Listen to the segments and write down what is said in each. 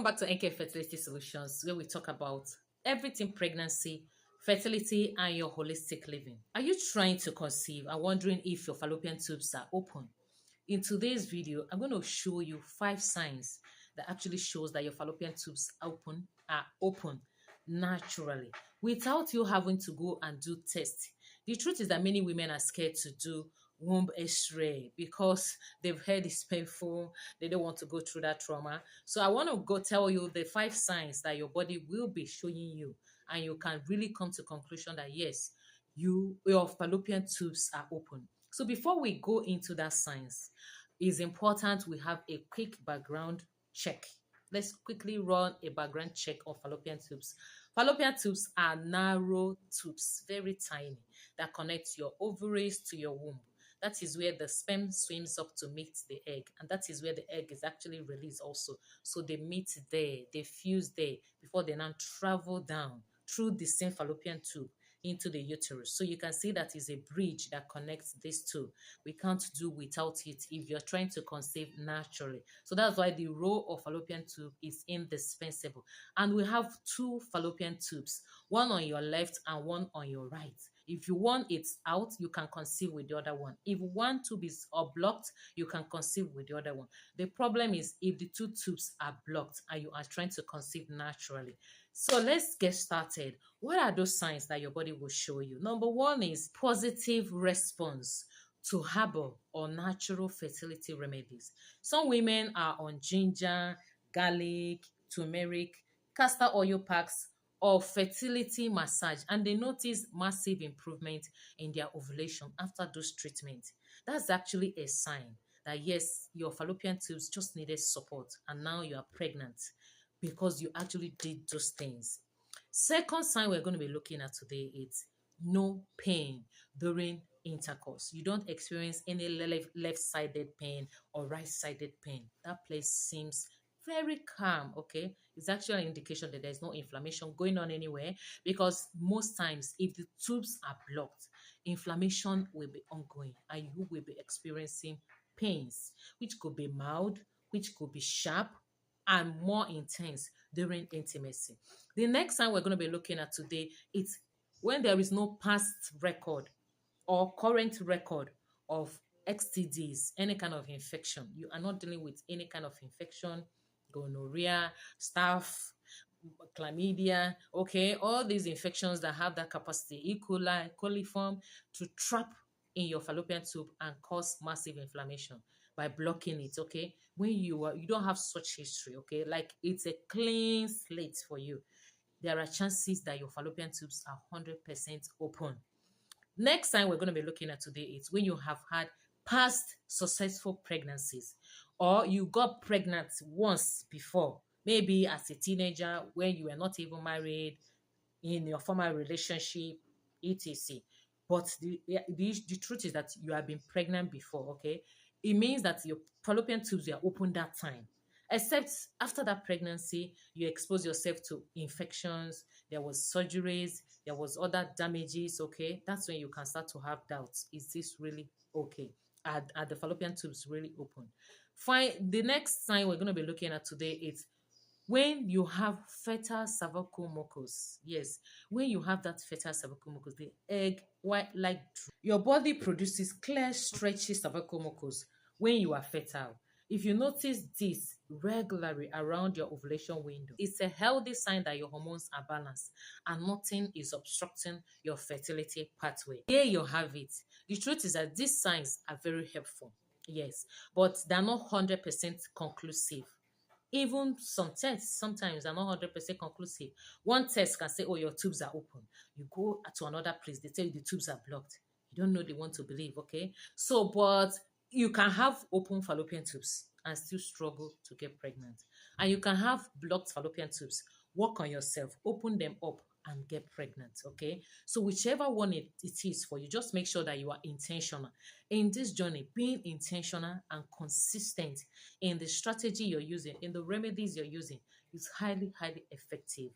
Welcome back to NK Fertility Solutions, where we talk about everything pregnancy, fertility, and your holistic living. Are you trying to conceive and wondering if your fallopian tubes are open? In today's video, I'm going to show you 5 signs that actually shows that your fallopian tubes are open naturally without you having to go and do tests. The truth is that many women are scared to do womb x-ray because they've heard it's painful. They don't want to go through that trauma. So I want to go tell you the 5 signs that your body will be showing you, and you can really come to conclusion that yes, your fallopian tubes are open. So before we go into that signs, it's important we have a quick background check. Let's quickly run a background check of fallopian tubes. Fallopian tubes are narrow tubes, very tiny, that connect your ovaries to your womb. That is where the sperm swims up to meet the egg, and that is where the egg is actually released also. So they meet there, they fuse there before they now travel down through the same fallopian tube into the uterus. So you can see that is a bridge that connects these two. We can't do without it if you're trying to conceive naturally. So that's why the role of fallopian tube is indispensable. And we have 2 fallopian tubes, one on your left and one on your right. If you want it out, you can conceive with the other one. If one tube is blocked, you can conceive with the other one. The problem is if the 2 tubes are blocked and you are trying to conceive naturally. So let's get started. What are those signs that your body will show you? Number 1 is positive response to herbal or natural fertility remedies. Some women are on ginger, garlic, turmeric, castor oil packs, or fertility massage, and they notice massive improvement in their ovulation after those treatments. That's actually a sign that yes, your fallopian tubes just needed support and now you are pregnant because you actually did those things. Second sign we're going to be looking at today is no pain during intercourse. You don't experience any left-sided pain or right-sided pain. That place seems very calm, okay? It's actually an indication that there's no inflammation going on anywhere, because most times if the tubes are blocked, inflammation will be ongoing and you will be experiencing pains, which could be mild, which could be sharp, and more intense during intimacy. The next sign we're going to be looking at today is when there is no past record or current record of STDs, any kind of infection. You are not dealing with any kind of infection, gonorrhea, staph, chlamydia, okay, all these infections that have that capacity, E. coli, coliform, to trap in your fallopian tube and cause massive inflammation by blocking it, okay? When you don't have such history, okay, like it's a clean slate for you, there are chances that your fallopian tubes are 100% open. Next time we're going to be looking at today is when you have had past successful pregnancies, or you got pregnant once before, maybe as a teenager when you were not even married, in your former relationship, etc. But the truth is that you have been pregnant before, okay? It means that your fallopian tubes were open that time. Except after that pregnancy, you expose yourself to infections, there was surgeries, there was other damages, okay? That's when you can start to have doubts. Is this really okay? Are the fallopian tubes really open? Fine. The next sign we're going to be looking at today is when you have fertile cervical mucus. Yes, when you have that fertile cervical mucus, the egg white like your body produces clear, stretchy cervical mucus when you are fertile. If you notice this regularly around your ovulation window, it's a healthy sign that your hormones are balanced and nothing is obstructing your fertility pathway. Here you have it. The truth is that these signs are very helpful, yes, but they're not 100% conclusive. Even some tests sometimes are not 100% conclusive. One test can say, oh, your tubes are open. You go to another place, they tell you the tubes are blocked. You don't know, they want to believe, okay? So, but you can have open fallopian tubes and still struggle to get pregnant. And you can have blocked fallopian tubes. Work on yourself, open them up and get pregnant, okay? So whichever one it is for you, just make sure that you are intentional. In this journey, being intentional and consistent in the strategy you're using, in the remedies you're using, is highly, highly effective.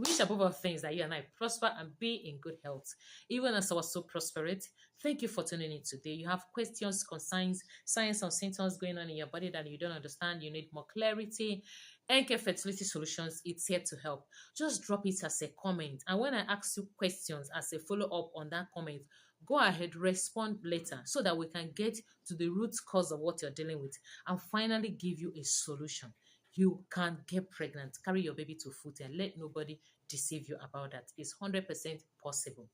We wish above all things that you and I prosper and be in good health, even as our soul prospereth. Thank you for tuning in today. You have questions, concerns, signs or symptoms going on in your body that you don't understand, you need more clarity. NK Fertility Solutions, it's here to help. Just drop it as a comment. And when I ask you questions as a follow up on that comment, go ahead, respond later so that we can get to the root cause of what you're dealing with and finally give you a solution. You can get pregnant, carry your baby to full term. Let nobody deceive you about that. It's 100% possible.